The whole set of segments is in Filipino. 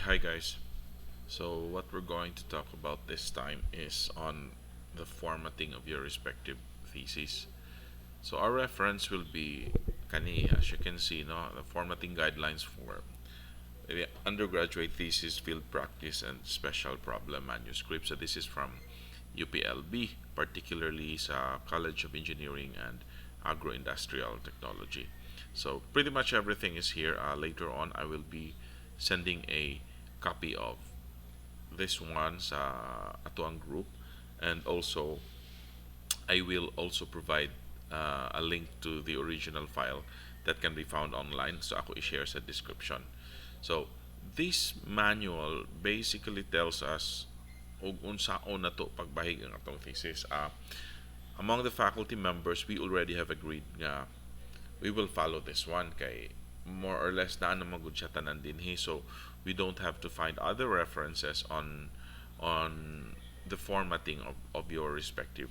Hi guys. So what we're going to talk about this time is on the formatting of your respective thesis. So our reference will be kani, as you can see, no, the formatting guidelines for the undergraduate thesis, field practice, and special problem manuscript. So this is from UPLB, particularly sa College of Engineering and Agro-Industrial Technology. So pretty much everything is here. Later on, I will be sending a copy of this one sa atuang group, and also I will also provide a link to the original file that can be found online, so ako i-share sa description. So this manual basically tells us og unsaon na to pagbahig ang atong thesis. Among the faculty members, we already have agreed nga we will follow this one kay more or less na naman gud siya tanan dinhi, so we don't have to find other references on the formatting of your respective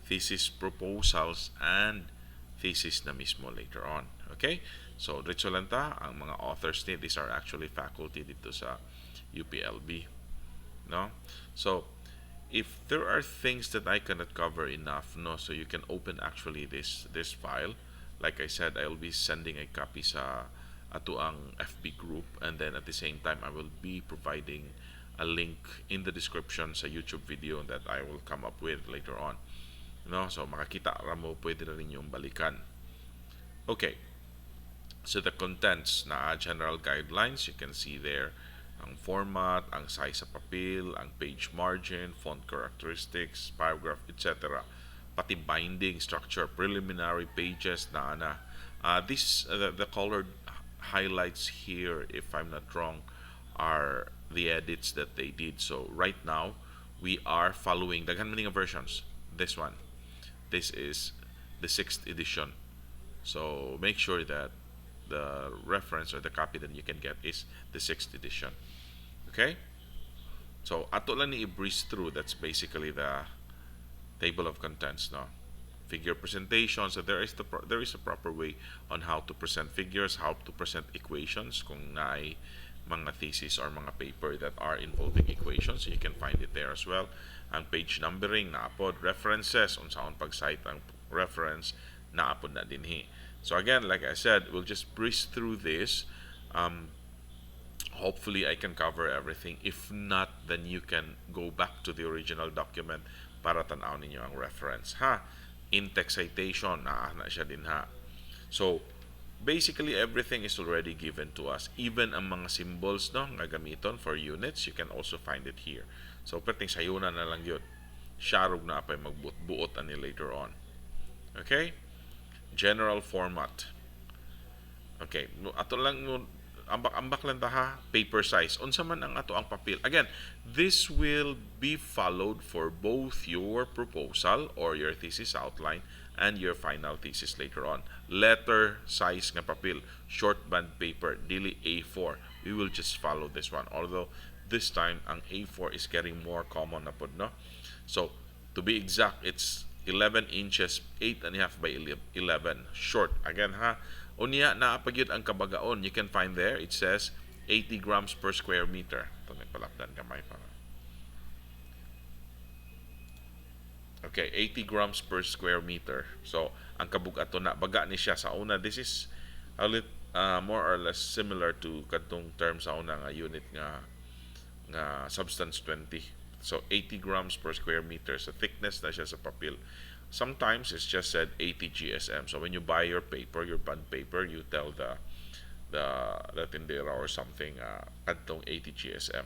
thesis proposals and thesis na mismo later on. Okay? So diretso lang ta ang mga authors ni, these are actually faculty dito sa UPLB, no? So if there are things that I cannot cover enough, no, so you can open actually this file. Like I said, I will be sending a copy sa ato ang FB group, and then at the same time I will be providing a link in the description sa YouTube video that I will come up with later on, no? So makakita ra mo, pwede na rin yung balikan. Okay, so the contents na general guidelines, you can see there ang format, ang size sa papel, ang page margin, font characteristics, paragraph, etc. Pati binding structure, preliminary pages na the colored highlights here, if I'm not wrong, are the edits that they did. So right now we are following the maning versions. This is the 6th edition. So make sure that the reference or the copy that you can get is the 6th edition. Okay? So ato lang ni i-breeze through. That's basically the table of contents, no? Figure presentation. So there is a proper way on how to present figures, how to present equations kung naay mga thesis or mga paper that are involving equations. So you can find it there as well. Ang page numbering naapod, references unsaon pag-cite ang reference naapod na dinhi. So again, like I said, we'll just breeze through this. Hopefully I can cover everything. If not, then you can go back to the original document para tanaw ninyo ang reference, ha? In-text citation, na siya din, ha? So basically everything is already given to us, even ang mga symbols, no, nga gamiton for units, you can also find it here. So perting sayuna na lang yun, sharog na apay magbuot ani later on. Okay, general format. Okay, ato lang ambak lang ta, ha, paper size unsa man ang ato ang papel. Again, this will be followed for both your proposal or your thesis outline and your final thesis later on. Letter size nga papel, short band paper, dili A4. We will just follow this one, although this time ang A4 is getting more common na pod, no? So to be exact, it's 11 inches, 8.5 by 11 short. Again, ha, unya na pagyud ang kabagaon, you can find there, it says 80 grams per square meter. Ito may palapdan kamay para. Okay, 80 grams per square meter. So ang kabugaton na baga ni siya sa una. This is a little more or less similar to kadtong term sa una nga unit nga substance 20. So 80 grams per square meter. So thickness na siya sa papel. Sometimes it's just said 80 GSM. So when you buy your paper, your bond paper, you tell the tindera or something kadtong 80 GSM.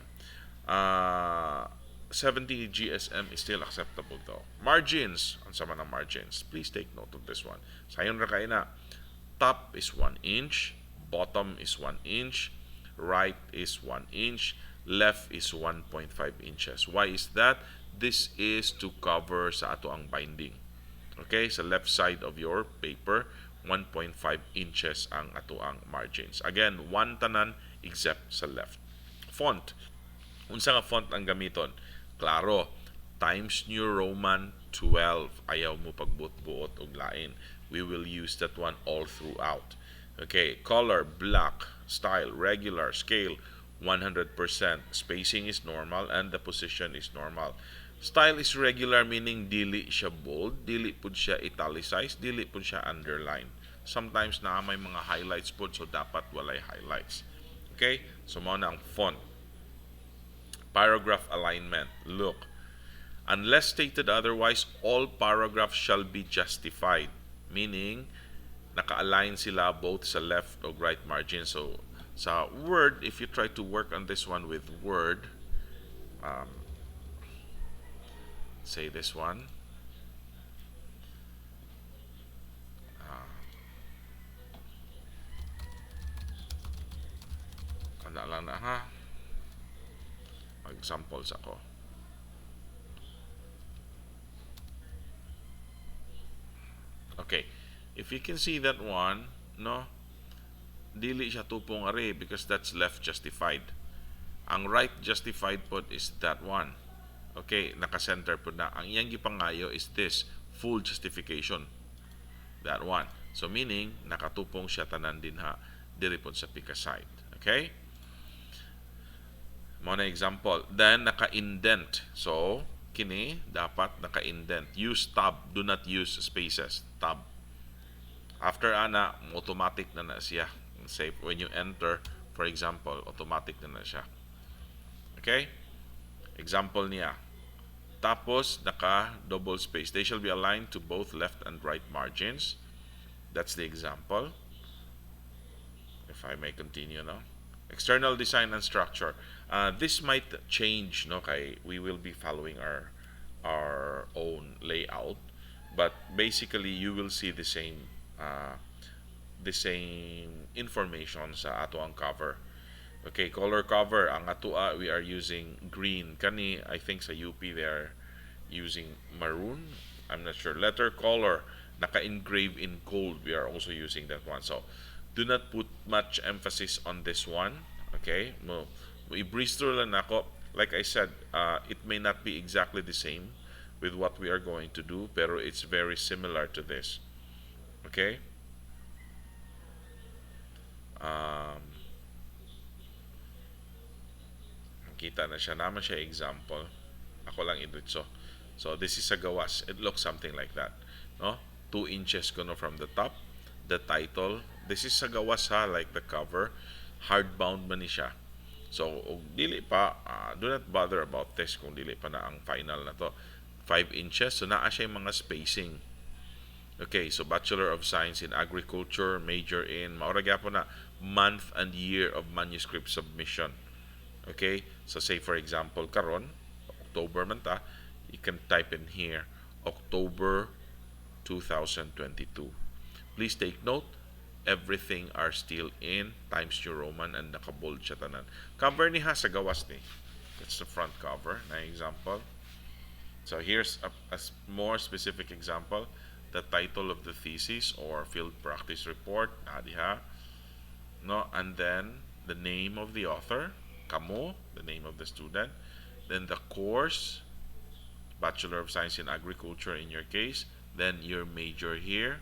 70 GSM is still acceptable though. Margins, unsa man ang margins? Please take note of this one. Sayon ra kay na. Top is 1 inch, bottom is 1 inch, right is 1 inch, left is 1.5 inches. Why is that? This is to cover sa ato ang binding. Okay, sa left side of your paper, 1.5 inches ang ato ang margins. Again, one tanan except sa left. Font. Unsa nga font ang gamiton? Klaro, Times New Roman 12. Ayaw mo pagbuot-buot og lain. We will use that one all throughout. Okay, color, black, style, regular, scale, 100%. Spacing is normal and the position is normal. Style is regular, meaning dili siya bold, dili pud siya italicized, dili pud siya underline. Sometimes na may mga highlights pud, so dapat walay highlights. Okay? So mo na ang font. Paragraph alignment. Look, unless stated otherwise, all paragraphs shall be justified. Meaning, naka-align sila both sa left o right margin. So, sa Word, if you try to work on this one with Word, say this one, ano lang na ha, examples ako. Okay, if you can see that one, no, dili siya tupong are because that's left justified. Ang right justified po is that one. Okay, naka-center po na. Ang iyang gipangayo is this, full justification. That one. So meaning, nakatupong siya tanan din ha, diri po sa pika side. Okay? Mo na example. Then, naka-indent. So, kini, dapat naka-indent. Use tab. Do not use spaces. Tab. After ana, automatic na siya. Say, when you enter, for example, automatic na siya. Okay? Example niya. Tapos, naka-double space. They shall be aligned to both left and right margins. That's the example. If I may continue now. External design and structure. This might change, no? Kay we will be following our own layout, but basically you will see the same information sa ato ang cover. Okay, color cover. Ang atua we are using green. Kani I think sa UP they are using maroon. I'm not sure. Letter color naka-engrave in gold. We are also using that one. So do not put much emphasis on this one. Okay? I-breeze through lang ako. Like I said, it may not be exactly the same with what we are going to do, pero it's very similar to this. Okay? Kita na siya. Naman siya example. Ako lang idritso. So, this is a gawas. It looks something like that. No? 2 inches kuno from the top. The title. This is sa gawas ha, like the cover. Hardbound man ni siya. So, dili pa, do not bother about this kung dili pa na ang final na to. 5 inches. So, naa siya yung mga spacing. Okay, so Bachelor of Science in Agriculture, major in, maura gyapon na, month and year of manuscript submission. Okay, so say for example, karon, October man ta, you can type in here, October 2022. Please take note, everything are still in Times New Roman and nakabold siya tanan. Cover ni ha sa gawas ni. That's the front cover na example. So here's a more specific example. The title of the thesis or field practice report, diha. No, and then the name of the author, kamo, the name of the student, then the course, Bachelor of Science in Agriculture in your case, then your major here,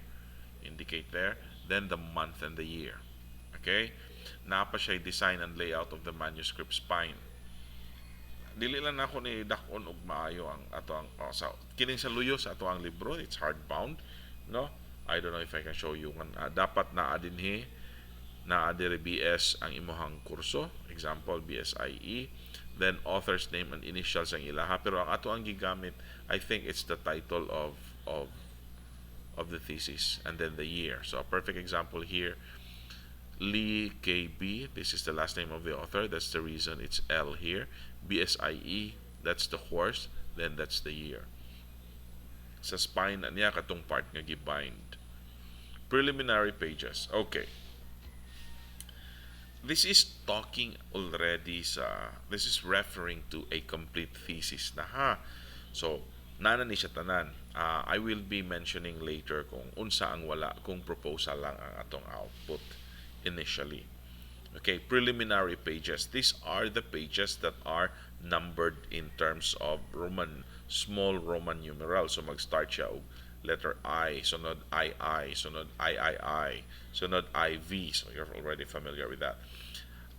indicate there, then the month and the year. Okay? Napa siya design and layout of the manuscript spine. Dili lang ako ni dakon og maayo ang ato ang sa kining sa luyo sa ato ang libro, it's hardbound, no? I don't know if I can show you dapat naa dinhi na adire BS ang imuhang kurso, example BSIE, then author's name and initials ang ilaha, pero ang ato ang gigamit, I think it's the title of the thesis and then the year. So a perfect example here, Lee KB, this is the last name of the author, that's the reason it's L here. BSIE, that's the course, then that's the year. Sa spine niya katong part nga gibind. Preliminary pages. Okay. This is talking already this is referring to a complete thesis na ha. So, nana ni siya tanan. I will be mentioning later kung unsa ang wala, kung proposal lang ang atong output initially. Okay, preliminary pages. These are the pages that are numbered in terms of small Roman numeral. So mag-start siya og letter I, sunod II, sunod III, sunod IV. So you're already familiar with that.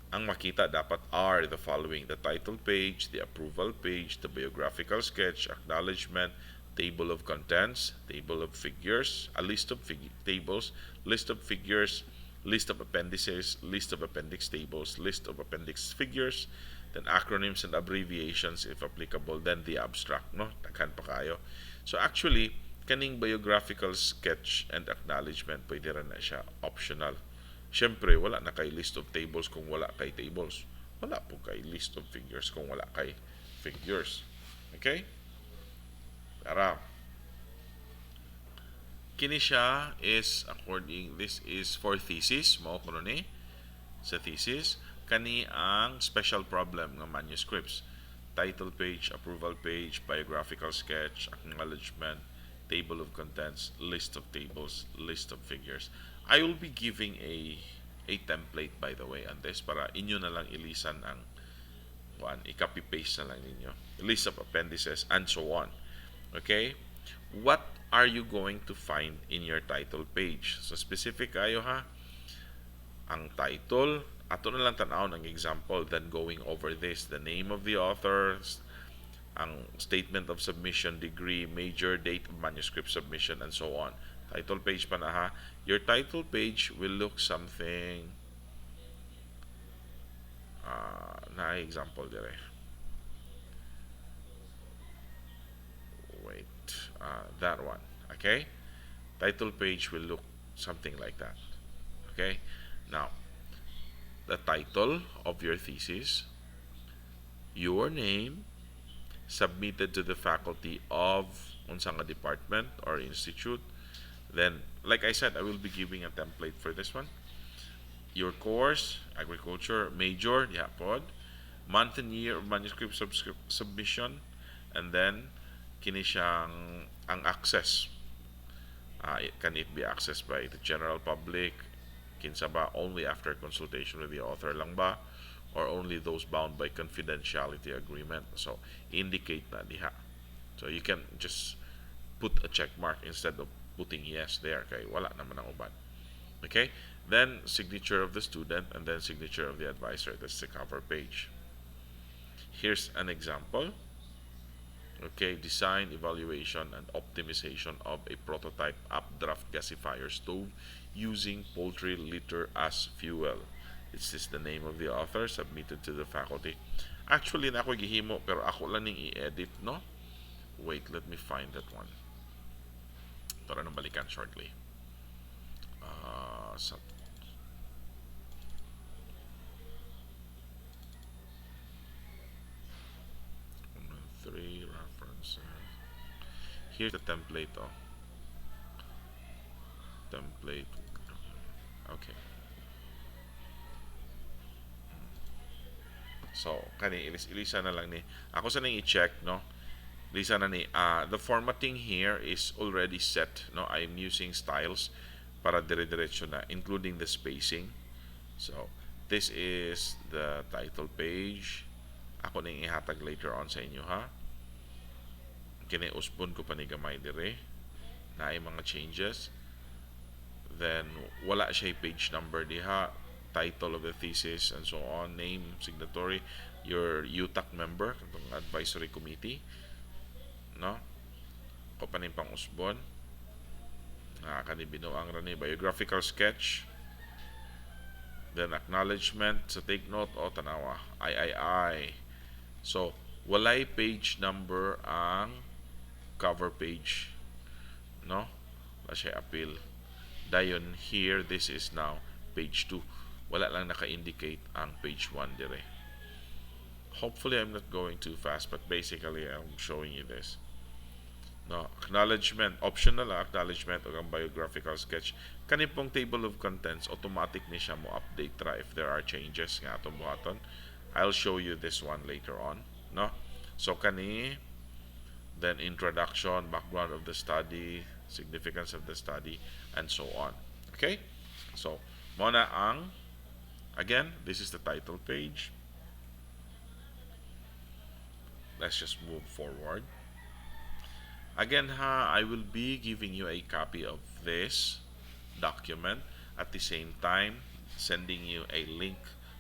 Ang makita dapat are the following: the title page, the approval page, the biographical sketch, acknowledgement, table of contents, table of figures, a list of tables, list of figures, list of appendices, list of appendix tables, list of appendix figures, then acronyms and abbreviations if applicable, then the abstract, no? Daghan pa kayo. So actually, kaning biographical sketch and acknowledgement, pwede rin na siya optional. Siyempre, wala na kay list of tables kung wala kay tables. Wala po kay list of figures kung wala kay figures. Okay? Tara. Kini siya is according, this is for thesis, mao kuno ni sa thesis. Kani ang special problem ng manuscripts: title page, approval page, biographical sketch, acknowledgement, table of contents, list of tables, list of figures. I will be giving a template, by the way, on this para inyo na lang ilisan ang i-copy paste na lang ninyo. List of appendices and so on. Okay? What are you going to find in your title page? So specific kayo ha. Ang title, ato na lang tanaw ng example, then going over this: the name of the author, ang statement of submission, degree, major, date of manuscript submission, and so on. Title page pa na ha. Your title page will look something, na example dire. Wait, that one. Okay? Title page will look something like that. Okay? Now, the title of your thesis, your name, submitted to the faculty of unsang department or institute. Then, like I said, I will be giving a template for this one. Your course, agriculture, major, yeah, pod, month and year of manuscript submission, and then kini siyang ang access. Can it be accessed by the general public? Kinsa ba only after consultation with the author lang ba, or only those bound by confidentiality agreement? So indicate na diha. So you can just put a check mark instead of putting yes there, kay wala naman ang uban. Okay? Then signature of the student, and then signature of the advisor. That's the cover page. Here's an example. Okay, design, evaluation, and optimization of a prototype updraft gasifier stove using poultry litter as fuel. This is the name of the author, submitted to the faculty. Actually, na ako gihimo, pero ako lang ning i-edit, no? Wait, let me find that one. Para nang balikan shortly. Sa 3 references. Here's the template, oh. Template. Okay. So, kani ilisa na lang ni. Ako sa nang i-check, no? Ilisa na ni. The formatting here is already set, no? I'm using styles para dire-diretso na, including the spacing. So, this is the title page. Ako nang ihatag later on sa inyo, ha? Kini usbon ko pa ni gamay dire na ay mga changes. Then wala siya page number diha, title of the thesis and so on, name, signatory, your UTAC member, katong advisory committee, no? Ko pa ning pang usbon. Kani binuang ra ni biographical sketch. Then acknowledgement, sa take note o tanawa, I. So walay page number ang cover page, no? Wala siya appeal. Dayon here, this is now page 2. Wala lang naka-indicate ang page 1 dire. Hopefully I'm not going too fast, but basically I'm showing you this. No, acknowledgement, optional acknowledgement o ang biographical sketch. Kani pong table of contents, automatic ni siya mo update ra if there are changes nga atong buhaton. I'll show you this one later on, no? So kani, then introduction, background of the study, significance of the study, and so on. Okay? So, muna ang, again, this is the title page. Let's just move forward. Again, I will be giving you a copy of this document, at the same time sending you a link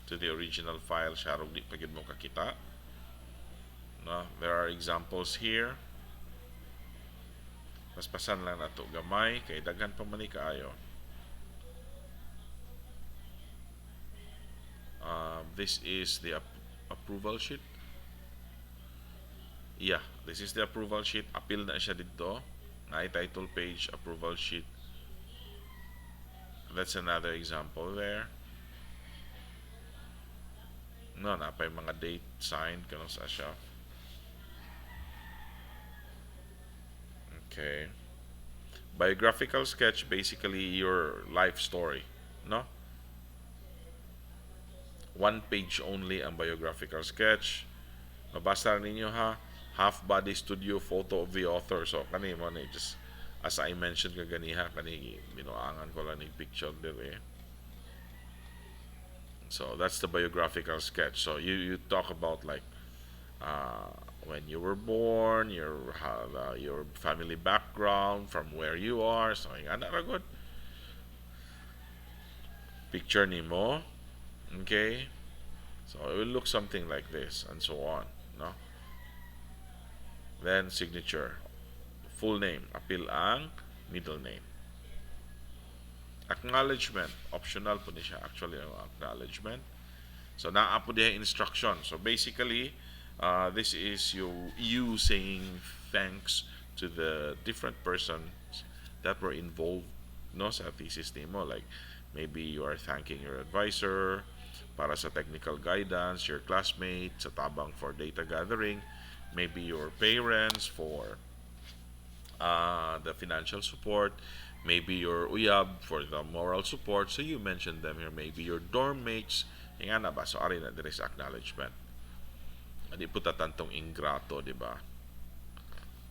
to the original file siya rog di pa gyud mo kakita, no? There are examples here. Paspasan lang nato gamay kay daghan pa man ni kaayo. This is the approval sheet. Yeah, this is the approval sheet. Appeal na siya dito. Na title page, approval sheet. That's another example there. No, napay mga date signed kanang sa siya. Okay. Biographical sketch, basically your life story, no? One page only ang biographical sketch. Mabasa ninyo ha. Half body studio photo of the author. So kani mo ni just as I mentioned kaganiha kani binuangan ko lang ni picture dire. So that's the biographical sketch. So you talk about like uh, when you were born, your family background, from where you are. So ana ra good. Picture nimo, okay? So it will look something like this and so on, no? Then signature, full name, appeal ang middle name. Acknowledgement, optional po ni siya actually ang acknowledgement. So naa po diha instruction. So basically, this is you saying thanks to the different persons that were involved no sa thesis nimo, like maybe you are thanking your advisor para sa technical guidance, your classmate sa tabang for data gathering, maybe your parents for the financial support, maybe your uyab for the moral support. So you mentioned them here, maybe your dorm mates. Nga na ba? So ari na dire sa acknowledgement. Hindi po tatantong ingrato, di ba?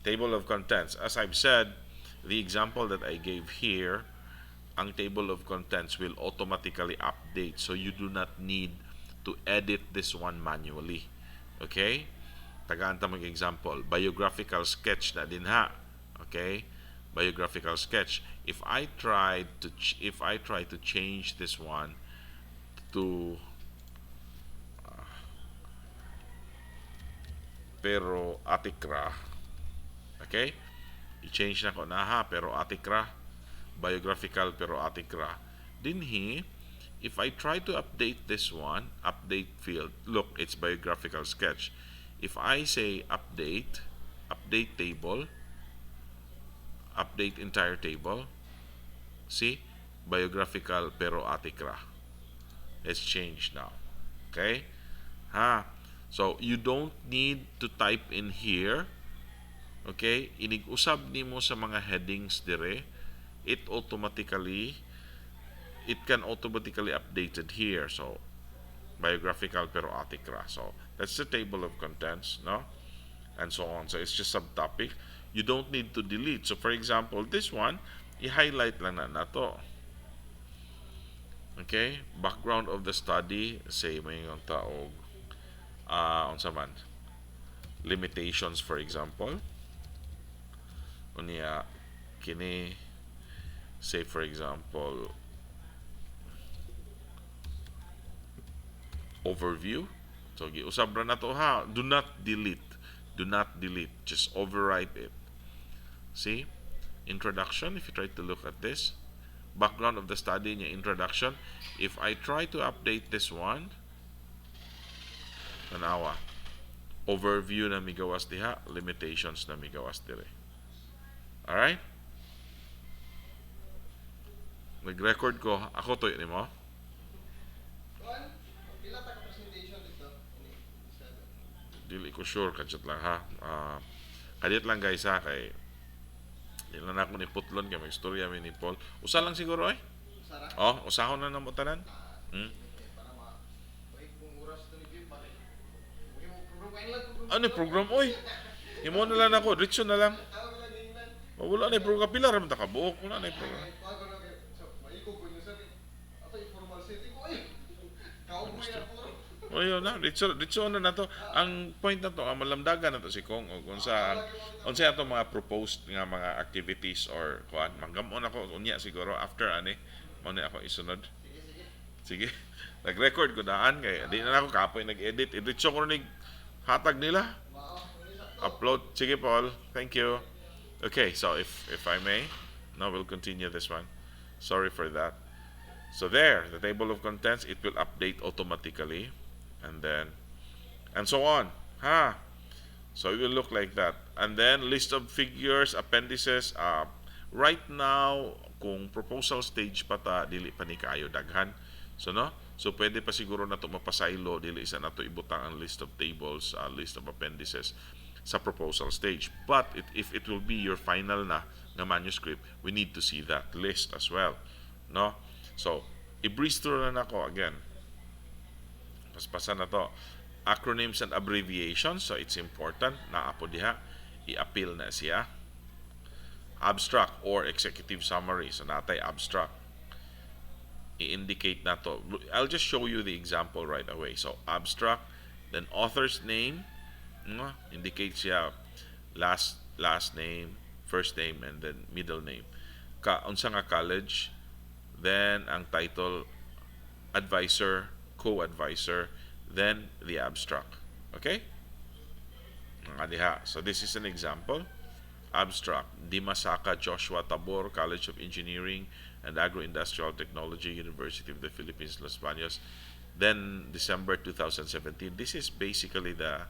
Table of contents. As I've said, the example that I gave here, ang table of contents will automatically update. So you do not need to edit this one manually. Okay? Tagaan ta mag example. Biographical sketch na din ha. Okay? Biographical sketch. If I try to change this one to pero atikra, okay? I-change na ko na ha, pero atikra, biographical pero atikra. Dinhi, if I try to update this one, update field, look, it's biographical sketch. If I say update table, update entire table, see, biographical pero atikra. It's changed now. Okay? Ha? So, you don't need to type in here. Okay? Inig-usab nimo sa mga headings dire. It can automatically updated here. So, biographical pero atikra. So, that's the table of contents, no? And so on. So, it's just subtopic. You don't need to delete. So, for example, this one, i-highlight lang na to. Okay? Background of the study, say may yung taog unsa man limitations, for example, unya kini say for example overview. So giusab ra na to ha, do not delete, just overwrite it. See, introduction, if you try to look at this, background of the study niya, introduction. If I try to update this one, tanawa, overview na migawas diha, limitations na migawas dire. Alright? Nag-record ko, ako to yun mo. Dili ko sure, kadjat lang ha. Kadit lang guys ha, kay di lang ako ni putlon kay may istorya mi ni Paul. Usa lang siguro eh. Oh, usahon na namo tanan. Hmm? Ano program oy? Imo na lang ako, diretso na lang. Wala na program pila ra man ta kabuok, wala na program. O yun na, diretso na nato. Ang point na to, ang malamdagan na to si Kong o kung sa ato mga proposed nga mga activities or kuan, manggamon ako unya siguro after ani mo na ako isunod. Sige. Nag-record ko daan kay di na ako kapoy nag-edit. Edit ko nig hatag nila. Upload. Sige, Paul. Thank you. Okay, so if I may, now we'll continue this one. Sorry for that. So there, the table of contents, it will update automatically, and then and so on. Ha. So it will look like that. And then list of figures, appendices. Right now, kung proposal stage pa ta, dili pa ni kayo daghan. So no? So pwede pa siguro na to mapasaylo, dili isa na to ibutang ang list of tables, list of appendices sa proposal stage. But if it will be your final na manuscript, we need to see that list as well. No? So, i-breeze through na nako again. Paspasan na to. Acronyms and abbreviations, so it's important na apo diha i-appeal na siya. Abstract or executive summary, so natay abstract, i-indicate na to. I'll just show you the example right away. So abstract, then author's name, indicate siya last name, first name, and then middle name. Unsa nga college, then ang title, advisor, co-advisor, then the abstract. Okay? So this is an example. Abstract, Dimasaka Joshua Tabor, College of Engineering and Agro-Industrial Technology, University of the Philippines, Los Baños. Then December 2017. This is basically the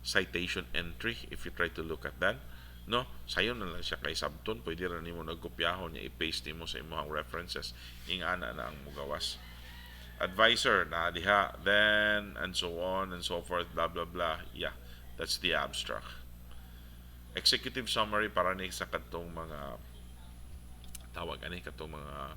citation entry if you try to look at that. No, sayo na lang siya kay sabton, pwede ra nimo nagkopyahon niya, i-paste nimo sa imong references, ingana na ang mugawas. Advisor na diha, then and so on and so forth, blah blah blah. Yeah, that's the abstract. Executive summary para ni sa katong mga tawag ani katong mga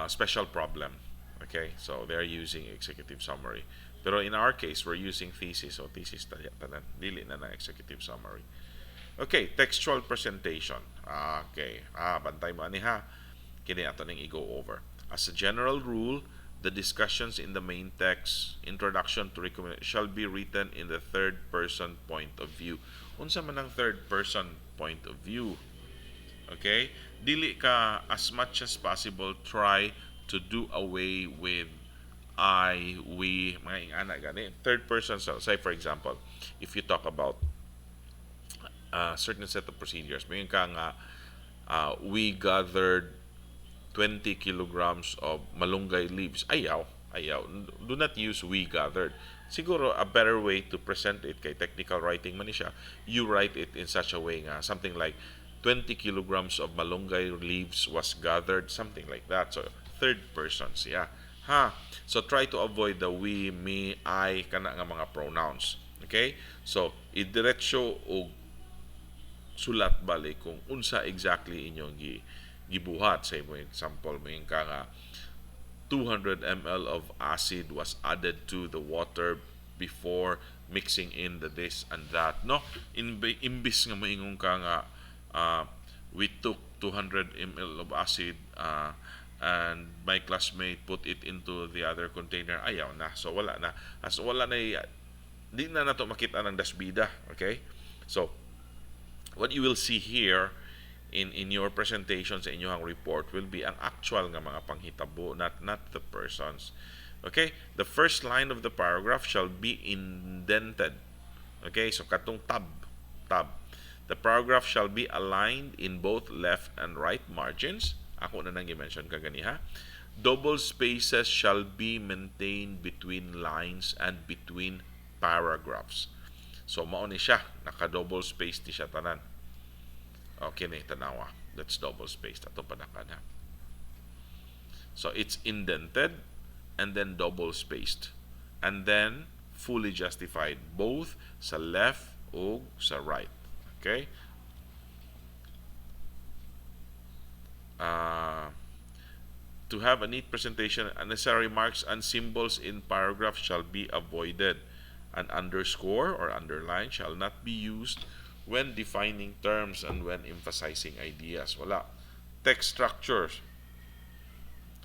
special problem. Okay, so they're using executive summary. Pero in our case, we're using thesis, so thesis tanan dili na ng executive summary. Okay, textual presentation. Okay, bantay mo ani ha. Kini ato ning i-go over. As a general rule, the discussions in the main text, introduction to recommend, shall be written in the third person point of view. Unsa man ang third person point of view? Okay? Dili ka, as much as possible, try to do away with I, we, mga ingana gani. Third person, so say for example, if you talk about a certain set of procedures, may ka nga, we gathered 20 kilograms of malunggay leaves. Ayaw. Do not use we gathered. Siguro a better way to present it kay technical writing man siya, you write it in such a way nga something like 20 kilograms of malunggay leaves was gathered, something like that. So third person siya. So try to avoid the we, me, I kana nga mga pronouns. Okay? So idiretso og sulat balik kung unsa exactly inyong gibuhat. Say mo example, may ka nga 200 ml of acid was added to the water before mixing in the this and that. No? Imbis nga moingon ka nga we took 200 ml of acid and my classmate put it into the other container. Ayaw na. So wala na. As wala na di na nato makita ng dasbida. Okay? So what you will see here in your presentation sa inyong report will be ang actual nga mga panghitabo, not the persons. Okay? The first line of the paragraph shall be indented. Okay? So katong tab. The paragraph shall be aligned in both left and right margins. Ako na nang i-mention kagani ha. Double spaces shall be maintained between lines and between paragraphs. So mao ni siya, naka-double space ni siya tanan. Okay na tanawa. That's double spaced. Ato panakad ha. So it's indented and then double spaced. And then fully justified both sa left o sa right. Okay? To have a neat presentation, unnecessary marks and symbols in paragraph shall be avoided. An underscore or underline shall not be used when defining terms and when emphasizing ideas. Wala. Text structures.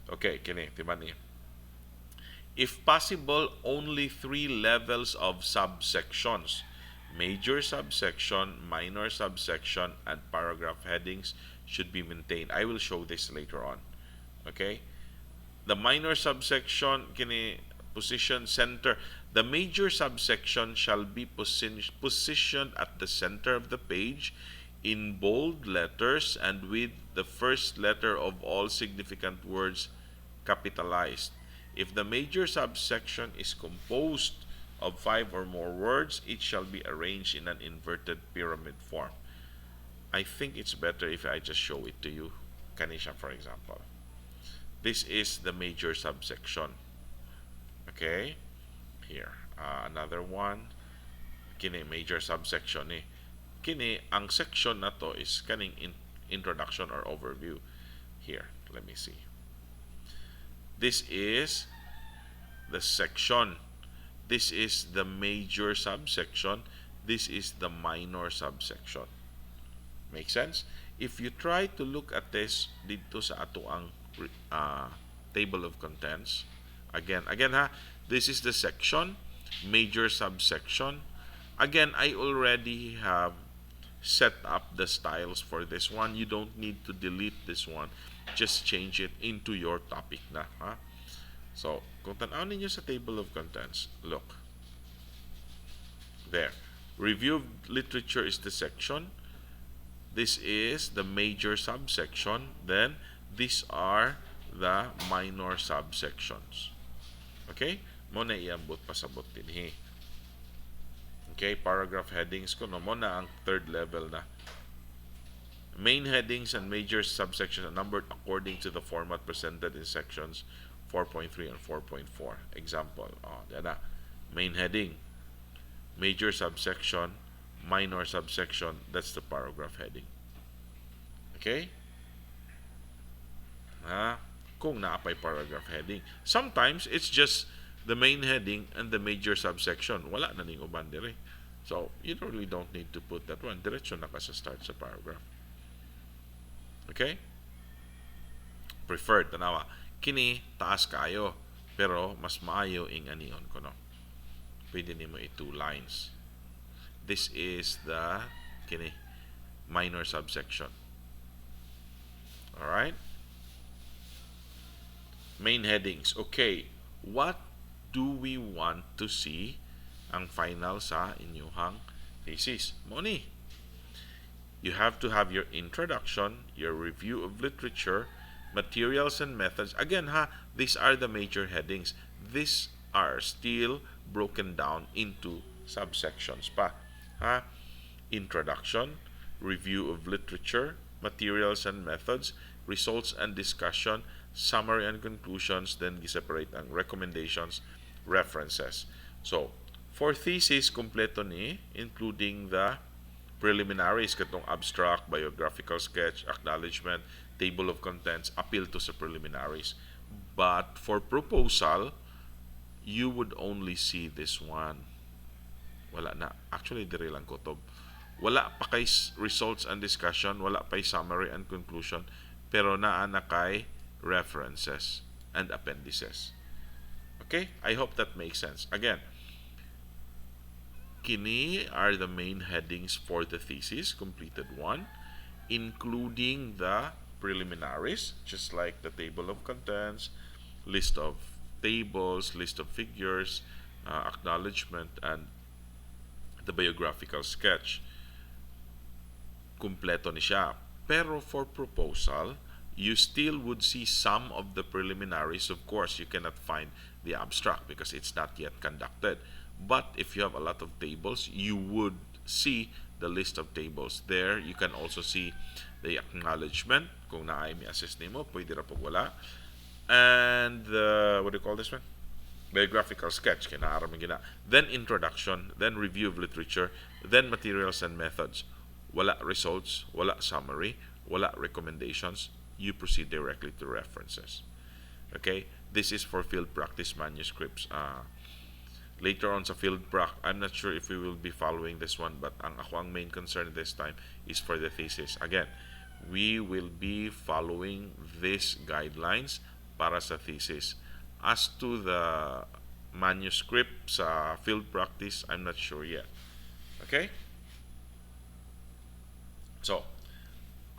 Okay, kini, timan niya. If possible, only 3 levels of subsections. Major subsection, minor subsection, and paragraph headings should be maintained. I will show this later on. Okay? The minor subsection kini position center. The major subsection shall be positioned at the center of the page in bold letters and with the first letter of all significant words capitalized. If the major subsection is composed of 5 or more words, it shall be arranged in an inverted pyramid form. I think it's better if I just show it to you. Kanisha, for example. This is the major subsection. Okay? Here. Another one. Kini, major subsection ni. Kini, ang section na to is kaning introduction or overview. Here, let me see. This is the section. This is the major subsection. This is the minor subsection. Make sense? If you try to look at this dito sa ato ang table of contents, again ha, this is the section, major subsection. Again, I already have set up the styles for this one. You don't need to delete this one. Just change it into your topic na. Ha? So, kung tanaw ninyo sa table of contents, look. There. Review of literature is the section. This is the major subsection. Then, these are the minor subsections. Okay? Mo na iambot pasabot din. Okay, paragraph headings ko no mo na ang third level na. Main headings and major subsections are numbered according to the format presented in sections 4.3 and 4.4. Example, na. Main heading, major subsection, minor subsection, that's the paragraph heading. Okay? Kung naapay paragraph heading. Sometimes it's just the main heading and the major subsection. Wala na ning uban dire. So, you really don't need to put that one. Diretso na ka sa start sa paragraph. Okay? Preferred, tanawa. Kini, taas kayo. Pero, mas maayo ing anion ko, no? Pwede nimo i 2 lines. This is the, kini, minor subsection. Alright? Main headings. Okay. What do we want to see ang final sa inyuhang thesis? Moni. You have to have your introduction, your review of literature, materials and methods. Again, these are the major headings. These are still broken down into subsections pa. Introduction, review of literature, materials and methods, results and discussion, summary and conclusions, then separate ang recommendations, references. So, for thesis, kompleto ni, including the preliminaries, katong abstract, biographical sketch, acknowledgement, table of contents, appeal to sa preliminaries. But for proposal, you would only see this one. Wala na. Actually, dire lang kutob. Wala pa kay results and discussion, wala pa summary and conclusion, pero naa na kay references and appendices. Okay? I hope that makes sense. Again, kini are the main headings for the thesis, completed one, including the preliminaries, just like the table of contents, list of tables, list of figures, acknowledgement, and the biographical sketch. Kumpleto ni siya. Pero for proposal, you still would see some of the preliminaries. Of course, you cannot find the abstract because it's not yet conducted. But if you have a lot of tables, you would see the list of tables. There, you can also see the acknowledgement. Kung naay may assist nimo, pwede ra pag wala. And what do you call this one? Biographical sketch. Then introduction, then review of literature, then materials and methods. Wala results, wala summary, wala recommendations. You proceed directly to references. Okay? This is for field practice manuscripts. Later on sa field prac, I'm not sure if we will be following this one, but ang ako ang main concern this time is for the thesis. Again, we will be following these guidelines para sa thesis. As to the manuscript sa field practice, I'm not sure yet. Okay? So,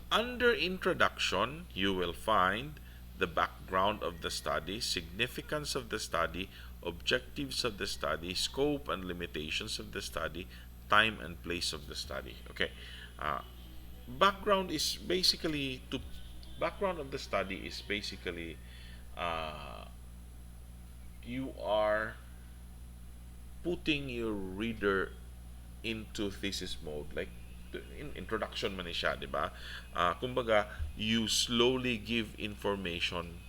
under introduction, you will find the background of the study, significance of the study, objectives of the study, scope and limitations of the study, time and place of the study. Okay. Uh, background is basically to background of the study is basically uh, you are putting your reader into thesis mode, like in introduction man ni siya, di ba? Kumbaga, you slowly give information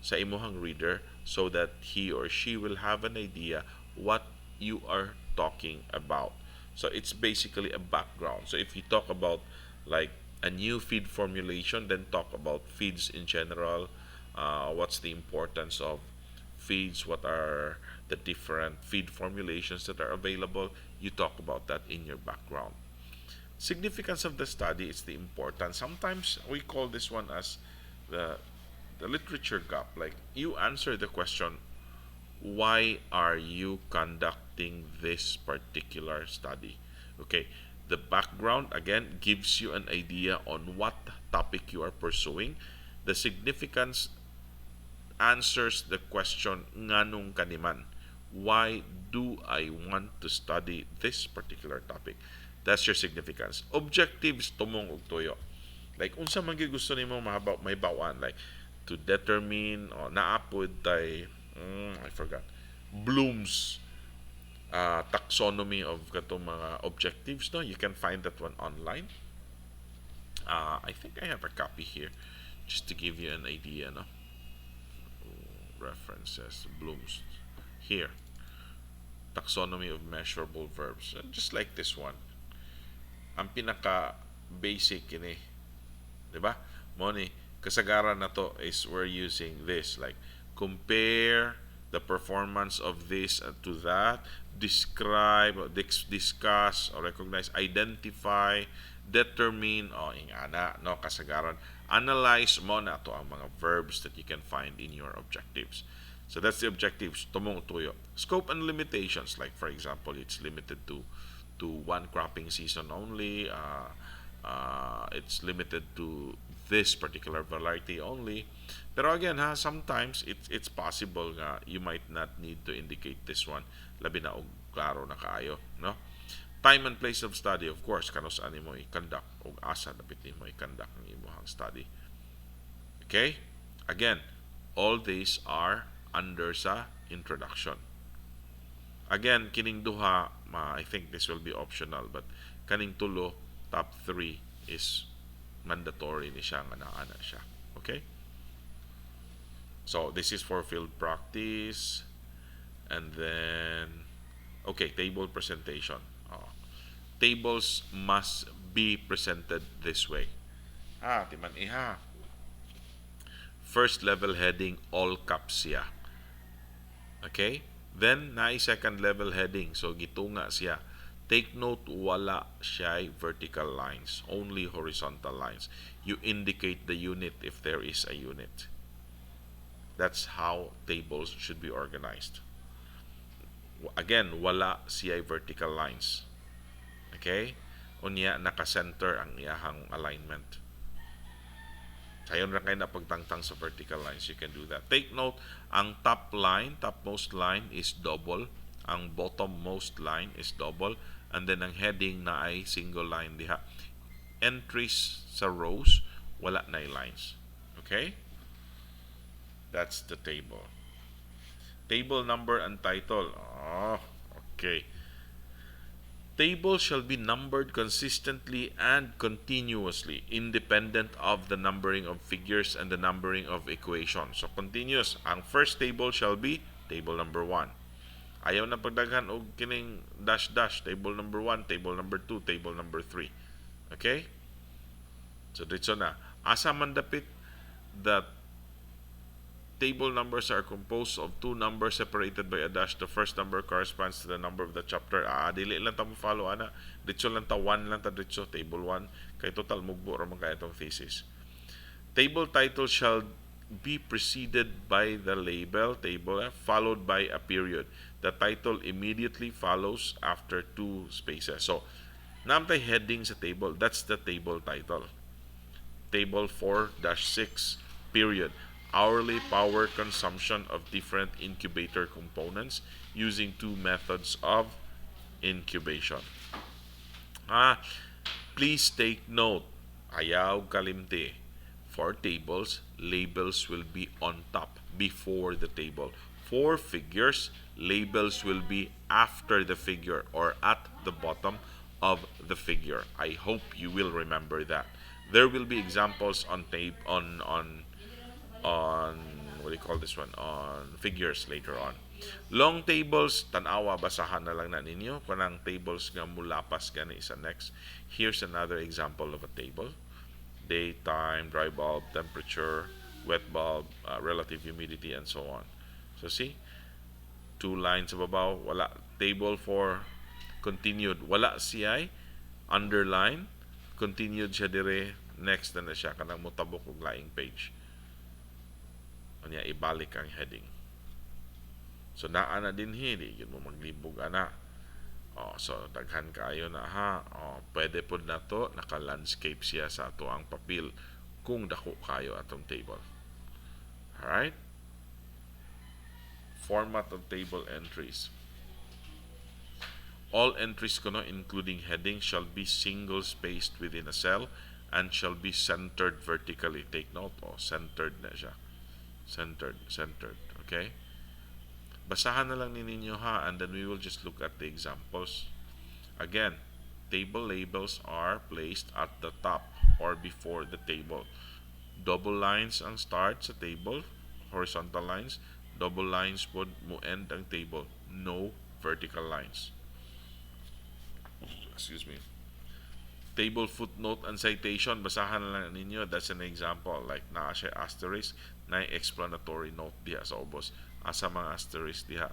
sa imuhang reader so that he or she will have an idea what you are talking about. So it's basically a background. So if you talk about like a new feed formulation, then talk about feeds in general. What's the importance of feeds? What are the different feed formulations that are available? You talk about that in your background. Significance of the study is the importance. Sometimes we call this one as the the literature gap. Like you answer the question, why are you conducting this particular study? Okay, the background again gives you an idea on what topic you are pursuing. The significance answers the question nganong kaniman. Why do I want to study this particular topic? That's your significance. Objectives tumong og tuyo. Like unsa man gyud gusto nimo mahabaw may bawan, like to determine o naapod tay I forgot. Bloom's taxonomy of katong mga objectives, no? You can find that one online. I think I have a copy here just to give you an idea, no? References Bloom's here. Taxonomy of measurable verbs. Just like this one. Ang pinaka basic ini, 'di ba? Mo ni kasagaran na to is we're using this, like compare the performance of this to that, describe, discuss, or recognize, identify, determine, o ingana, no, kasagaran, analyze mo na to ang mga verbs that you can find in your objectives. So that's the objectives, tumong tuyo. Scope and limitations, like for example, it's limited to one cropping season only. It's limited to this particular variety only. Pero again, sometimes it's possible nga you might not need to indicate this one. Labi na og klaro na kaayo, no? Time and place of study, of course, kano saan mo i-conduct og asa dapat nimo i-conduct ang imong study. Okay? Again, all these are under sa introduction. Again, kining duha, I think this will be optional, but kaning tulo, top 3 is mandatory ni siya nga naana siya. Okay? So, this is for field practice. And then, okay, table presentation. Tables must be presented this way. Timan iha. First level heading, all caps siya. Okay? Then, naay second level heading. So, gitunga siya. Take note, wala siya vertical lines, only horizontal lines. You indicate the unit if there is a unit. That's how tables should be organized. Again, wala siya vertical lines. Okay? Unya, naka-center ang iyahang alignment. Sayon ra kay na pagtangtang sa vertical lines, you can do that. Take note, ang top line, topmost line is double. Ang bottommost line is double. And then ang heading na ay single line diha. Entries sa rows, wala na lines. Okay? That's the table. Table number and title. Okay. Tables shall be numbered consistently and continuously, independent of the numbering of figures and the numbering of equations. So, continuous. Ang first table shall be table number 1. Ayaw na pagdaghan og kining dash. Table number 1, table number 2, table number 3. Okay? So, dito na. Asa man dapit that table numbers are composed of two numbers separated by a dash. The first number corresponds to the number of the chapter. Dili lang ta mo follow ana. Ditso lang ta 1 lang ta ditso, table 1. Kay total mugbo ra man kay itong thesis. Table title shall be preceded by the label table, followed by a period. The title immediately follows after 2 spaces. So, namtay heading sa table, that's the table title. Table 4-6 period. Hourly power consumption of different incubator components using two methods of incubation. Ah, please take note, ayaw kalimti. For tables, labels will be on top before the table. For figures, labels will be after the figure or at the bottom of the figure. I hope you will remember that. There will be examples on tape on what do you call this one, on figures later on. Long tables, tanawa, basahan na lang na ninyo kanang tables nga mulapas gani sa next. Here's another example of a table: daytime, dry bulb, temperature, wet bulb, relative humidity, and so on. So see, two lines ababaw, wala table for continued, wala siya underline, continued siya dire, next na siya kanang mutabok og laing page. Unya ibalik ang heading. So naa na din hindi yun mo maglibog ana. So daghan kaayo na ha. Pwede pod na to naka-landscape siya sa ato ang papel kung dako kayo atong table. Alright? Format of table entries. All entries kuno including heading shall be single spaced within a cell and shall be centered vertically. Take note, centered na siya. Centered. Okay? Basahan na lang ninyo ha, and then we will just look at the examples. Again, table labels are placed at the top or before the table. Double lines ang start sa table, horizontal lines. Double lines would mo end ang table. No vertical lines. Excuse me. Table footnote and citation, basahan na lang ninyo. That's an example. Like naa siya asterisk, na explanatory note diha sa ubos. Asa mga asterisk diha.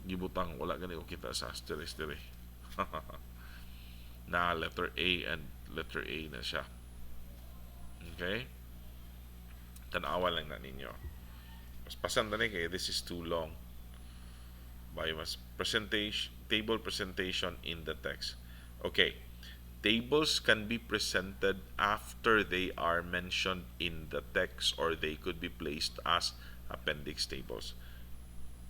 Gibutang, wala gani ko kita sa asterisk dire. Na letter A and letter A na siya. Okay? Tanawa lang na ninyo. Mas pasanda na kay this is too long. By mas presentation, table presentation in the text. Okay. Tables can be presented after they are mentioned in the text or they could be placed as appendix tables.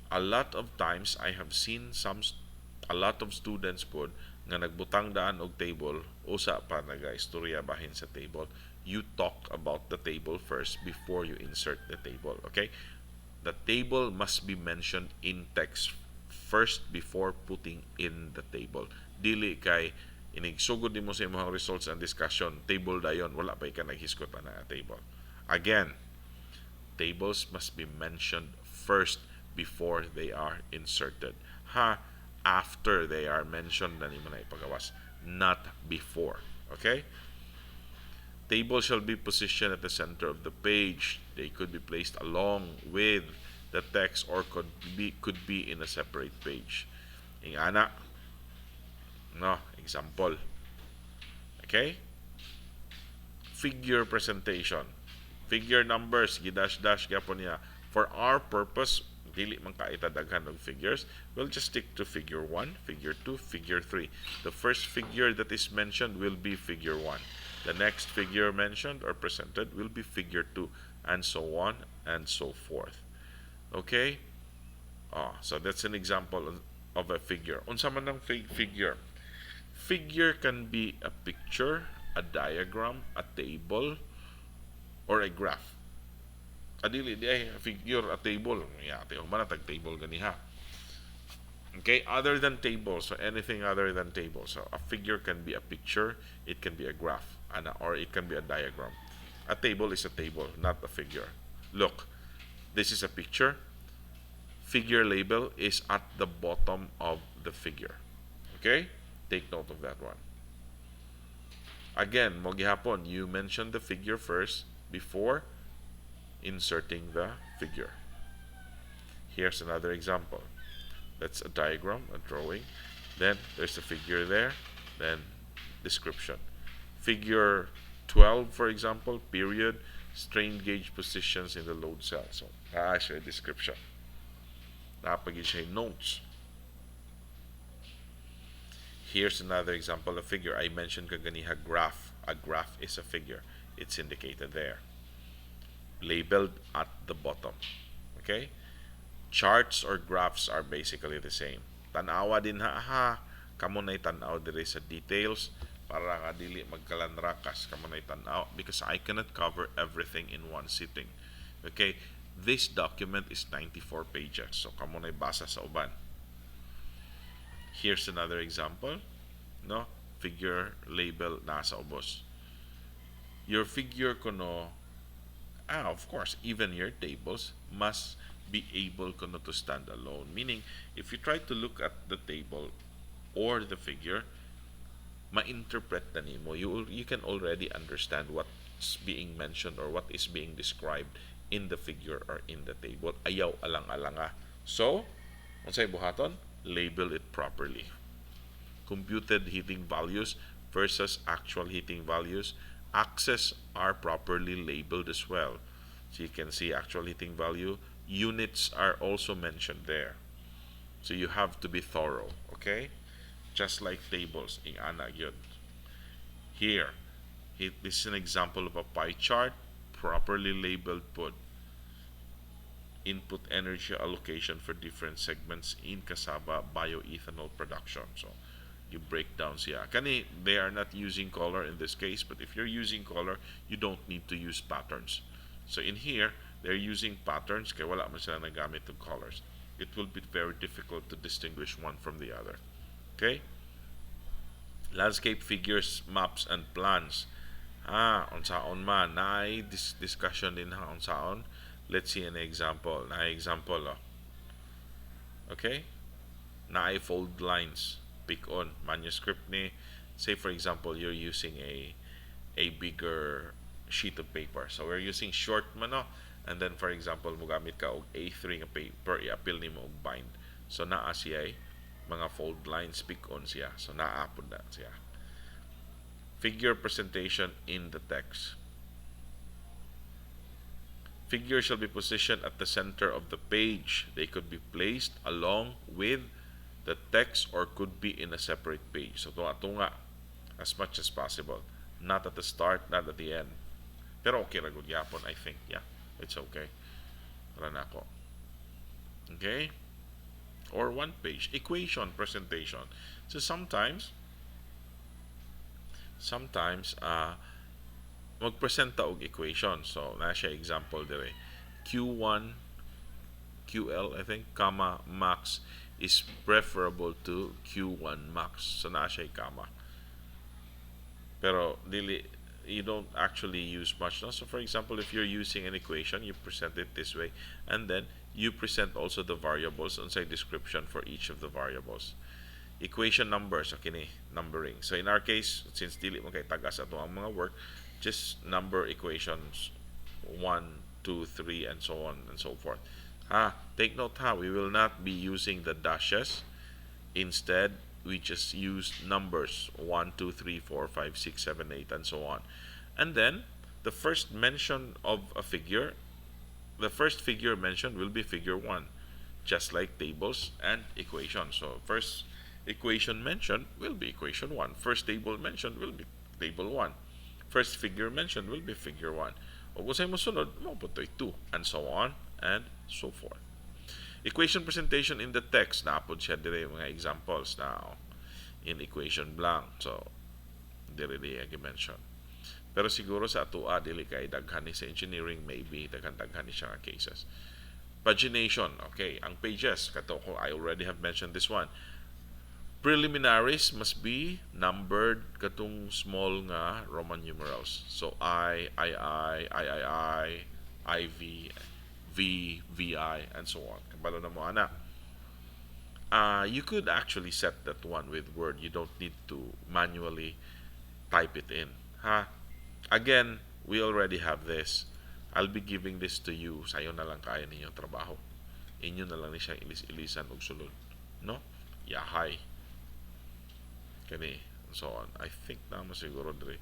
A lot of times I have seen a lot of students po nga nagbutang daan og table, usa pa naga-istorya bahin sa table. You talk about the table first before you insert the table, okay? The table must be mentioned in text first before putting in the table. Dili kay inigsugod nimo sa imong results and discussion, table dayon, wala pa ka naghiskot na table. Again, tables must be mentioned first before they are inserted. After they are mentioned na nimo na ipagawas, not before. Okay? Tables shall be positioned at the center of the page. They could be placed along with the text or could be in a separate page. Ingana, no, example. Okay? Figure presentation. Figure numbers, gidash-dash gyapon niya. For our purpose, dili man kaita daghan og figures. We'll just stick to figure 1, figure 2, figure 3. The first figure that is mentioned will be figure 1. The next figure mentioned or presented will be figure 2, and so on and so forth. Okay? So that's an example of a figure. Unsa man ang figure? Figure can be a picture, a diagram, a table, or a graph. Adili di ay figure, a table. Yate og manatag table ganiha. Okay, other than tables, so anything other than tables. So a figure can be a picture, it can be a graph, or it can be a diagram. A table is a table, not a figure. Look, this is a picture. Figure label is at the bottom of the figure. Okay? Take note of that one. Again, mo gihapon, you mention the figure first before inserting the figure. Here's another example. That's a diagram, a drawing. Then there's a figure there. Then description. Figure 12, for example, period, strain gauge positions in the load cell. So, siya description. Napagin siya notes. Here's another example of figure. I mentioned kaganiha graph. A graph is a figure. It's indicated there. labeled at the bottom. Okay? Charts or graphs are basically the same. Tanawa din ha. Kamo na'y tanaw dire sa details para nga dili magkalanrakas. Kamo na'y tanaw because I cannot cover everything in one sitting. Okay? This document is 94 pages. So kamo na'y basa sa uban. Here's another example. No? Figure label nasa ubos. Your figure kuno, of course, even your tables must be able kuno to stand alone. Meaning, if you try to look at the table or the figure, ma-interpret na nimo. You can already understand what's being mentioned or what is being described in the figure or in the table. Ayaw alang-alanga. So, unsay buhaton? Label it properly. Computed heating values versus actual heating values. Axes are properly labeled as well. So you can see actual heating value. Units are also mentioned there. So you have to be thorough, okay? Just like tables in ana yun. Here, this is an example of a pie chart, properly labeled put input energy allocation for different segments in cassava bioethanol production. So you break down siya. Kani, they are not using color in this case, but if you're using color, you don't need to use patterns. So in here, they're using patterns kaya wala man sila nagamit ng colors. It will be very difficult to distinguish one from the other. Okay? Landscape figures, maps, and plans. Unsaon man. Naay discussion din ha unsaon. Let's see an example. Naay example. Okay? Naay fold lines. Pick on manuscript ni. Say for example, you're using a bigger sheet of paper. So we're using short man no? And then for example, mugamit ka og A3 nga paper, i-apil nimo og bind. So naa siya mga fold lines, pick on siya. So naapod na siya. Figure presentation in the text. Figures shall be positioned at the center of the page. They could be placed along with the text or could be in a separate page. So tunga as much as possible. Not at the start, not at the end. Pero okay ra gud gyapon, I think. Yeah, it's okay. Para nako. Okay? Or one page equation presentation. So sometimes magpresenta og equation. So na siya example dire. Q1 QL I think comma max is preferable to Q1 max. So na siya comma. Pero dili you don't actually use much. No? So for example, if you're using an equation, you present it this way, and then you present also the variables inside description for each of the variables. Equation numbers, okay ni, numbering. So in our case, since dili mo kay tagas ato ang mga work, just number equations 1, 2, 3, and so on and so forth. Take note we will not be using the dashes. Instead, we just use numbers 1, 2, 3, 4, 5, 6, 7, 8, and so on. And then the first mention of a figure, the first figure mentioned will be figure 1, just like tables and equations. So first equation mentioned will be equation 1. First table mentioned will be table 1. First figure mentioned will be figure 1. O kung sa'yo masunod, maputoy 2, and so on and so forth. Equation presentation in the text, naapod siya dire mga examples now in equation blank. So dire i-mention. Pero siguro sa atua dili kay daghan sa engineering, maybe daghan siya nga cases. Pagination, okay, ang pages kato ko I already have mentioned this one. Preliminaries must be numbered katong small nga Roman numerals. So I, IV, V, VI, and so on. Kabalo na mo ana. You could actually set that one with Word. You don't need to manually type it in. Again, we already have this. I'll be giving this to you. Sayo na lang kaya ninyong trabaho. Inyo na lang ni siyang ilis-ilisan og sulod. No? Yahay. Kani. So on. I think na mo siguro dire.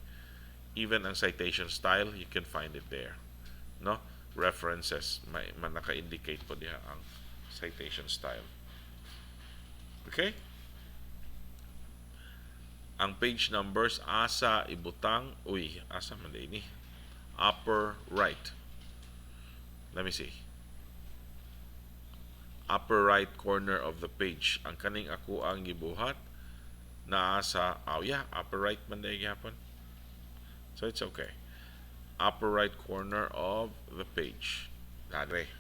Even ang citation style, you can find it there. No? References. May naka-indicate po diha ang citation style. Okay? Ang page numbers asa ibutang asa man ni upper right. Let me see. Upper right corner of the page. Ang kaning ako ang gibuhat naa sa, oh yeah, upper right man day gyapon. So it's okay. Upper right corner of the page. Dagre.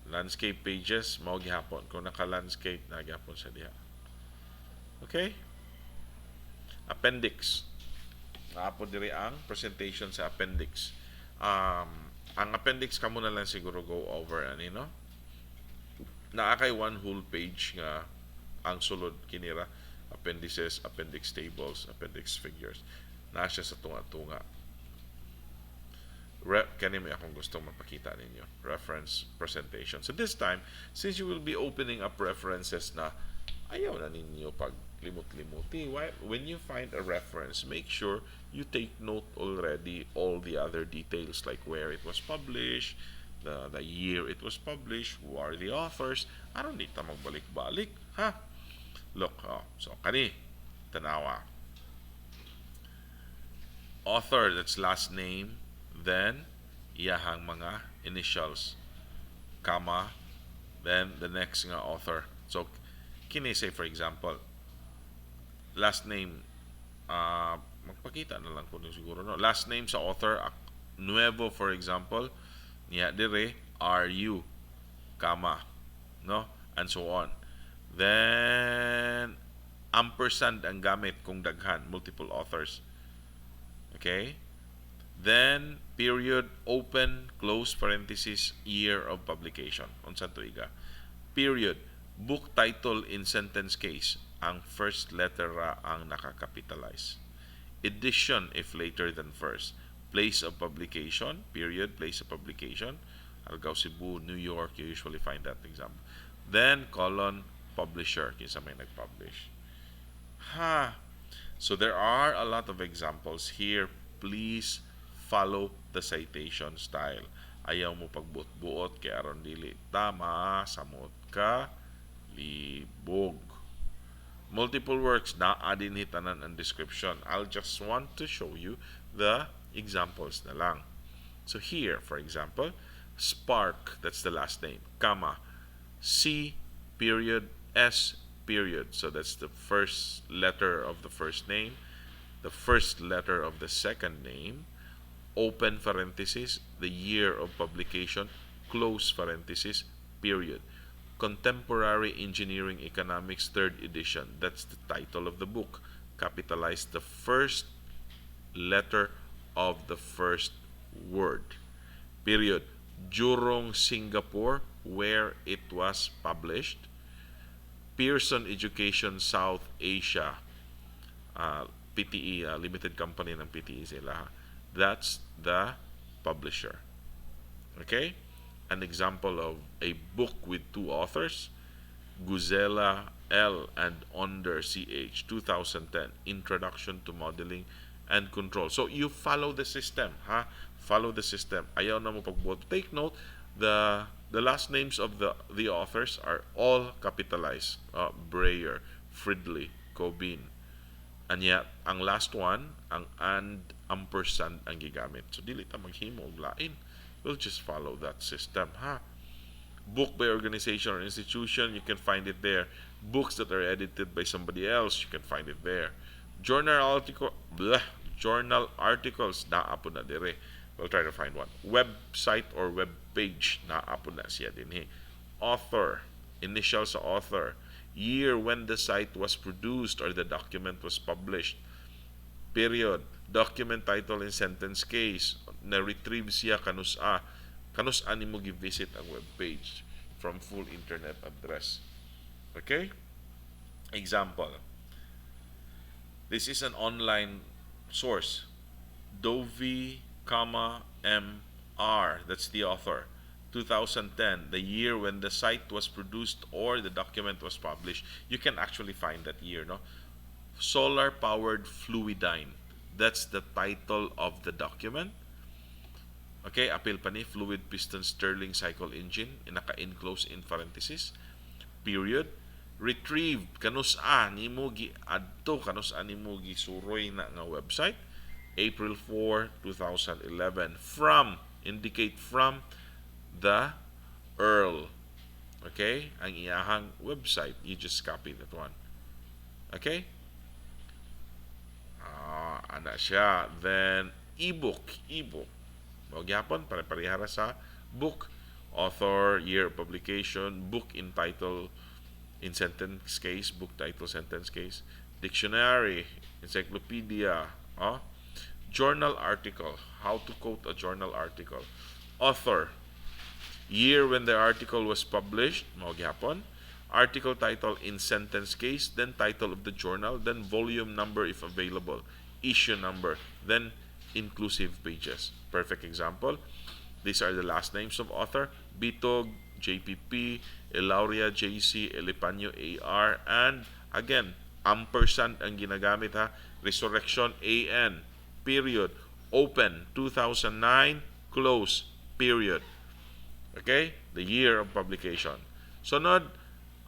Landscape pages, mao gihapon. Kung naka-landscape, na gyapon sa diha. Okay? Appendix. Naapod diri ang presentation sa appendix. Ang appendix kamo na lang siguro go over ani no. Naa kay one whole page nga ang sulod kinira appendices, appendix tables, appendix figures. Naa siya sa tunga-tunga. Kani may akong gustong mapakita ninyo. Reference presentation. So this time, since you will be opening up references na ayaw na ninyo pag limot-limuti. When you find a reference, make sure you take note already all the other details like where it was published, the year it was published, who are the authors. I don't need ta magbalik-balik. Ha? Look, so kani, tanawa. Author, that's last name, then iyahang mga initials, comma, then the next nga author. So, kini say for example, last name, magpakita na lang ko siguro, no? Last name sa author, Nuevo for example, niya dire, RU, comma, no? And so on. Then, ampersand ang gamit kung daghan, multiple authors. Okay? Then, period, open, close parenthesis, year of publication. Unsa tuiga? Period. Book title in sentence case. Ang first letter ra ang nakakapitalize. Edition if later than first. Place of publication, period, place of publication. Algaw, Cebu, New York, you usually find that example. Then, colon, publisher, kinsa may nag-publish. Ha! So there are a lot of examples here. Please follow the citation style. Ayaw mo pagbuot-buot kay aron dili tama samot ka libog. Multiple works na adin hitanan ang description. I'll just want to show you the examples na lang. So here, for example, Spark, that's the last name, comma, C period S period. So that's the first letter of the first name, the first letter of the second name, open parenthesis, the year of publication, close parenthesis, period. Contemporary Engineering Economics, 3rd edition. That's the title of the book. Capitalize the first letter of the first word. Period. Jurong, Singapore, where it was published. Pearson Education South Asia, PTE, limited company ng PTE sila. That's the publisher. Okay? An example of a book with two authors, Guzela L. and Onder CH, 2010, Introduction to Modeling and Control. So you follow the system, ha? Follow the system. Ayaw na mo pagbuot. Take note, the last names of the authors are all capitalized. Breyer, Fridley, Cobin. And yet, ang last one, ang and ampersand ang gigamit. So dili ta maghimo og lain. We'll just follow that system, ha? Book by organization or institution, you can find it there. Books that are edited by somebody else, you can find it there. Journal articles, naa po na dire. We'll try to find one. Website or web page, naa po na siya din. Author, initial sa author. Year when the site was produced or the document was published. Period. Document title in sentence case. Na-retrieve siya kanus-a. Kanus-a ni mo gi-visit ang web page from full internet address. Okay? Example. This is an online source. Dovey, MR. That's the author. 2010, the year when the site was produced or the document was published. You can actually find that year, no? Solar-powered fluidine. That's the title of the document. Okay, apil pa ni, fluid piston Stirling cycle engine, naka-enclose in parenthesis, period. Retrieved, kanus-a ni mo gi-adto, kanus-a ni mo gi-suroy na nga website, April 4, 2011, from indicate from the URL. Okay? Ang iyahang website. You just copy that one. Okay? Ana siya. Then, ebook. Ebook. Magyapon, pare-parehara sa book. Author, year of publication, book in title, in sentence case, book title, sentence case. Dictionary, encyclopedia, journal article, how to quote a journal article. Author, year when the article was published, mao gyapon. Article title in sentence case, then title of the journal, then volume number if available, issue number, then inclusive pages. Perfect example. These are the last names of author: Bitog, JPP, Elauria, JC, Elipanyo, AR, and again, ampersand ang ginagamit ha. Resurrection, AN, period. Open, 2009, close, period. Okay? The year of publication. Sunod,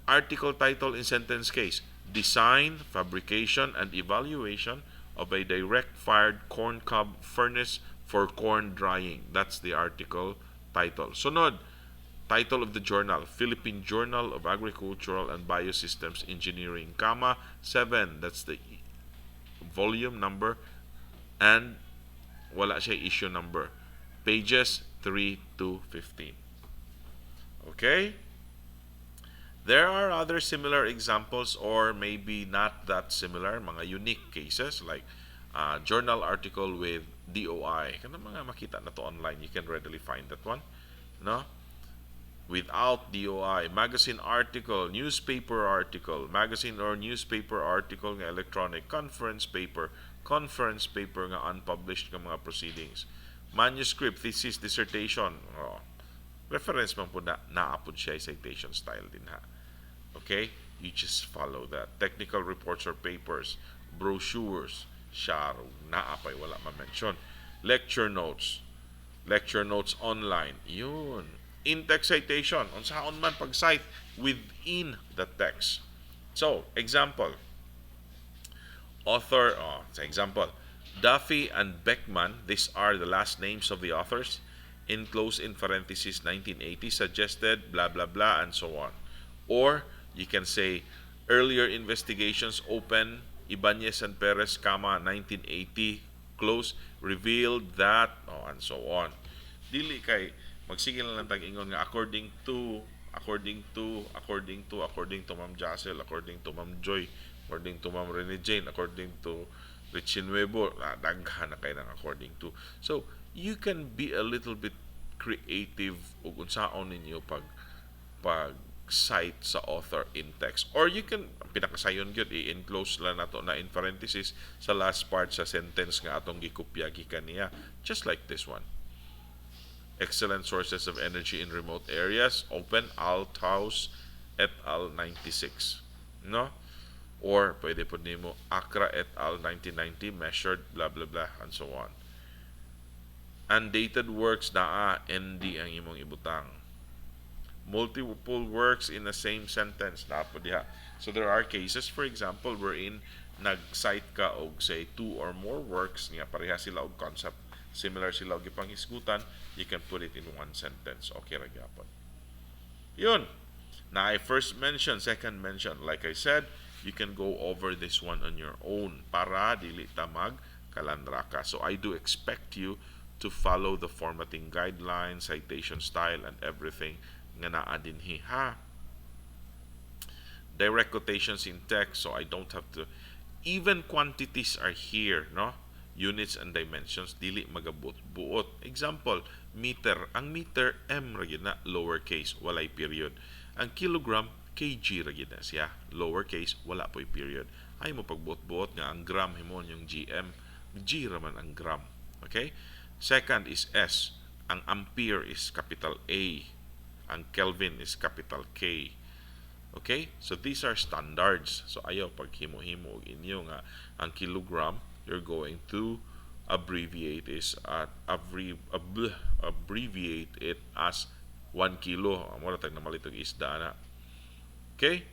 article title in sentence case: design, fabrication, and evaluation of a direct fired corn cob furnace for corn drying. That's the article title. Sunod, title of the journal: Philippine Journal of Agricultural and Biosystems Engineering, 7. That's the volume number, and wala siya issue number. Pages 3 to 15. Okay? There are other similar examples, or maybe not that similar, mga unique cases like journal article with DOI. Kana mga makita na to online, you can readily find that one. No? Without DOI, magazine article, newspaper article, magazine or newspaper article nga electronic, conference paper nga unpublished nga mga proceedings, manuscript, thesis, dissertation. Reference man po na naapod siya citation style din ha. Okay? You just follow that. Technical reports or papers, brochures, syaro, naapay, wala ma-mention. Lecture notes online, yun. In-text citation, unsaon man pag-cite within the text. So, example, author, sa example, Duffy and Beckman, these are the last names of the authors, enclosed in parentheses 1980, suggested, blah, blah, blah, and so on. Or, you can say, earlier investigations open, Ibanez and Perez, 1980, close, revealed that, and so on. Dili kay magsigil lang tag-ingon nga according to Ma'am Jassel, according to Ma'am Joy, according to Ma'am Rene Jane, according to Richie Nuevo, daghan na kayo ng according to. So, you can be a little bit creative ug unsaon ninyo pag cite sa author in text. Or you can, pinakasayon gyud i-enclose lang nato na in parenthesis sa last part sa sentence nga atong gikopya gikan niya, just like this one. Excellent sources of energy in remote areas, open, Althaus et al. 96. No? Or, pwede po nimo, Accra et al. 1990, measured, blah, blah, blah, and so on. Undated works, ND ang imong ibutang. Multiple works in the same sentence, na po diha. So, there are cases, for example, wherein nag-cite ka og say 2 or more works, nga pareha sila og concept, similar sila og ipanghisgutan, you can put it in one sentence. Okay ra gyapon. Yun. Na I first mention, second mention. Like I said, you can go over this one on your own para dili ta mag kalandra ka. So I do expect you to follow the formatting guidelines, citation style, and everything nga naa dinhi ha. Direct quotations in text, so I don't have to. Even quantities are here, no? Units and dimensions, dili magabot-buot. Example, meter. Ang meter, M ra gyud na, lowercase, walay period. Ang kilogram, kg ra gyud na siya, lowercase, wala po'y period. Ay mo pagbuot-buot nga ang gram himon yung GM, G ra man ang gram. Okay? Second is S. Ang ampere is capital A. Ang Kelvin is capital K. Okay? So these are standards. So ayaw pag himo-himo inyo nga ang kilogram, you're going to abbreviate it as 1 kilo. Amo ra tag namalit og isda na. Okay?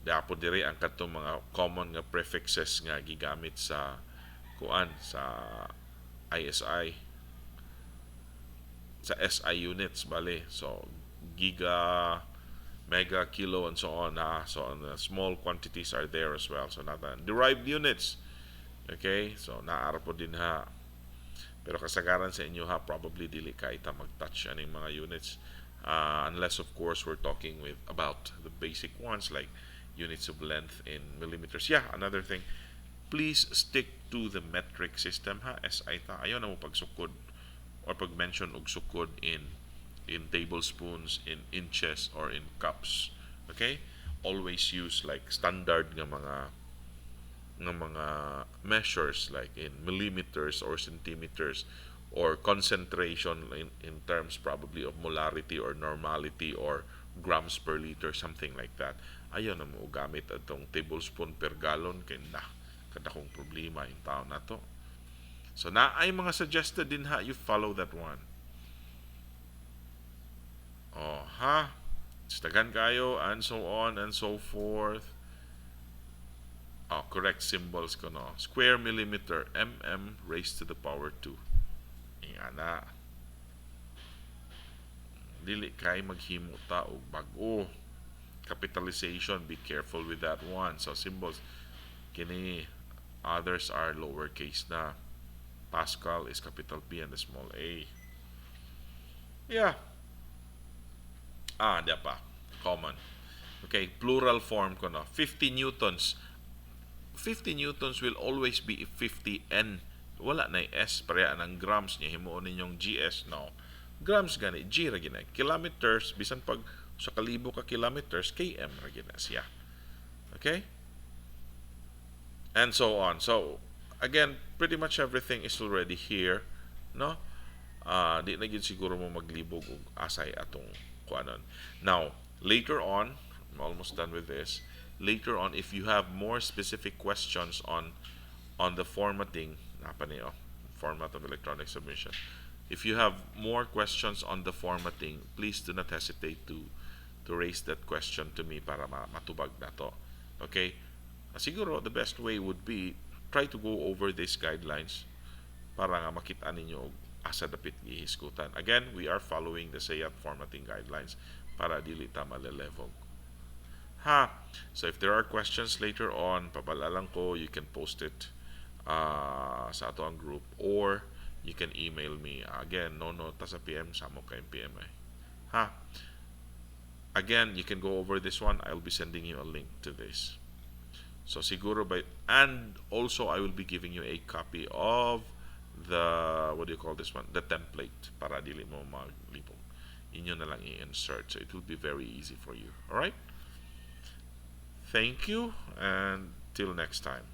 Dapo dire ang katong mga common nga prefixes nga gigamit sa kuan sa ISI. sa SI units, bale. So, giga, mega, kilo, and so on. So, small quantities are there as well. So, derived units. Okay? So, naara po din ha. Pero kasagaran sa inyo ha, probably dili ka ita mag-touch aning mga units. Unless, of course, we're talking about the basic ones like units of length in millimeters. Yeah, another thing. Please stick to the metric system ha. SI ta. Ayaw na mo pagsukod or pag-mention og sukod in tablespoons, in inches, or in cups. Okay? Always use like standard nga mga measures like in millimeters or centimeters or concentration in terms probably of molarity or normality or grams per liter, something like that. Ayaw na mo gamit atong tablespoon per gallon kay na kada kong problema yung tao na to. So na ay mga suggested din ha, you follow that one. Oh, ha? Stagan kayo and so on and so forth. Oh, correct symbols ko no. Square millimeter, mm raised to the power 2. Nga na. Dili kay maghimo ta og bag-o. Capitalization, be careful with that one. So symbols, kini others are lowercase na. Pascal is capital P and the small a. Yeah. Di pa. Common. Okay, plural form ko no. 50 newtons. 50 newtons will always be 50 N. Wala na S. Pareha ng grams niya. Himuon ninyong GS. No. Grams gani. G ra gina. Kilometers. Bisan pag sa kalibo ka kilometers, km ra gina siya. Okay? And so on. So, again, pretty much everything is already here. No? Di na gid siguro mo maglibog og asay atong kuanon. Now, later on, I'm almost done with this. Later on, if you have more specific questions on the formatting, format of electronic submission. If you have more questions on the formatting, please do not hesitate to raise that question to me para matubag na to. Okay? Siguro, the best way would be try to go over these guidelines para nga makita ninyo asa dapit gihisgutan. Again, we are following the SEAT formatting guidelines para dili ta malelevog. So if there are questions later on, pabalalang ko, you can post it sa ato ang group or you can email me. Again, no ta sa PM, samo kay PM ay. Again, you can go over this one. I'll be sending you a link to this. So siguro and also I will be giving you a copy of the, what do you call this one? The template para dili mo maglibog. Inyo na lang i-insert. So it will be very easy for you. Alright? Thank you and till next time.